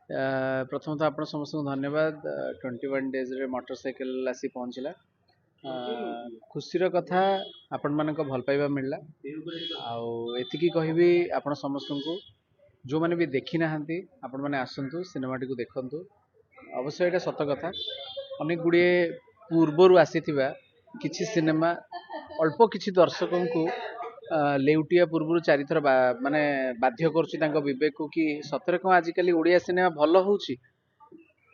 प्रथम तो आप समस्त धन्यवाद 21 डेज रे मोटरसाइकिल आसी पहुँचला खुशीर कथा आपण मानक भल पाइबा मिलला आती कहबी आपण समस्त को जो मैंने भी देखी ना आपण मैंने आसतु सिनेमा टी देखु अवश्य यहाँ सत कथा अनेक गुड़े पूर्वर आसी किछि सिनेमा अल्प किछि दर्शकों को लेउटिया पूर्व चारिथर माने बाध्य करुच्ची विवेक को कि सतरे कौन आजिकल ओडिया सिनेमा भल हो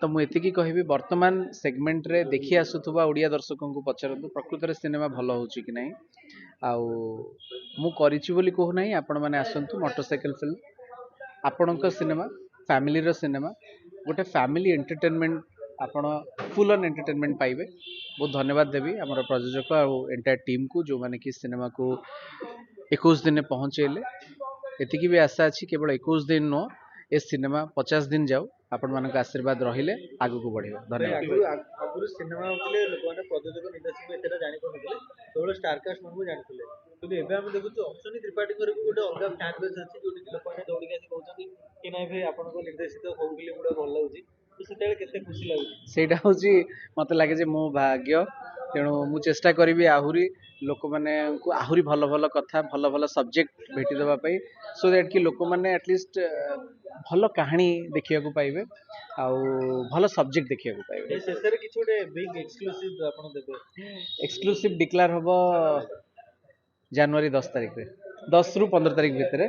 तो मुझे कहबी वर्तमान सेगमेंट रे देखी आसुवा ओडिया दर्शकों को पचारतु प्रकृत में सिनेमा भल हो कि नहीं आउ मु कहूना आपण मैंने आसतु मोटरसाइकिल फिल्म आपण सिनेमा फैमिली रो सिनेमा गोटे फैमिली एंटरटेनमेंट आपण फुल ऑन एंटरटेनमेंट पाइबे बहुत धन्यवाद देवी आमर प्रयोजक और एंटायर टीम को जो माने कि सिनेमा को 21 दिन पहुँचेले एतिकी भी आशा अच्छी केवल 21 दिन नो ए सिनेमा 50 दिन जाऊ आपण मानक आशीर्वाद रहिले आगु को बढ़िबा धन्यवाद आगुरु सिनेमा होतले लोक माने प्रयोजक निर्देशक एतेटा जानि कोनथले केवल स्टार कास्ट मानू जानिथिले କିନ୍ତୁ ଏବେ ଆମେ ଦେଖୁଛୁ ଅଶ୍ୱିନୀ ତ୍ରିପାଠୀଙ୍କର ବି ଗୋଟେ ଅଲଗା ଫ୍ୟାନ୍ ବେସ୍ ଅଛି ଯୋଉଠି ଲୋକମାନେ ଦୌଡ଼ିକି ଆସି କହୁଛନ୍ତି କି ନାଇଁ ଭାଇ ଆପଣଙ୍କ ନିର୍ଦ୍ଦେଶିତ ହଉ ଫିଲ୍ମ ଗୁଡ଼ା ଭଲ ଲାଗୁଛି ତ ସେତେବେଳେ କେତେ ଖୁସି ଲାଗୁଛି ସେଇଟା ହଉଛି ମତେ ଲାଗେ ଯେ ମୋ ଭାଗ୍ୟ ତେଣୁ ମୁଁ ଚେଷ୍ଟା କରିବି ଆହୁରି ଲୋକମାନଙ୍କୁ ଆହୁରି ଭଲ ଭଲ କଥା ଭଲ ଭଲ ସବଜେକ୍ଟ ଭେଟି ଦେବା ପାଇଁ ସୋ ଦ୍ୟାଟ୍ କି ଲୋକମାନେ ଆଟଲିଷ୍ଟ ଭଲ କାହାଣୀ ଦେଖିବାକୁ ପାଇବେ ଆଉ ଭଲ ସବଜେକ୍ଟ ଦେଖିବାକୁ ପାଇବେ ଶେଷରେ କିଛି ଗୋଟେ ବିଗ୍ ଏକ୍ସକ୍ଲୁସିଭ ଆପଣ ଦେବେ एक्सक्लूसिव डिक्लेयर हम जनवरी 10 तारिख रे 10 रु 15 तारिख भितर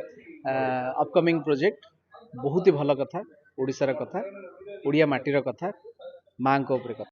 अपकमिंग प्रोजेक्ट बहुत ही भल कथा ओडिशार कथा ओडिया माटीर कथा माँ को ऊपर कथा।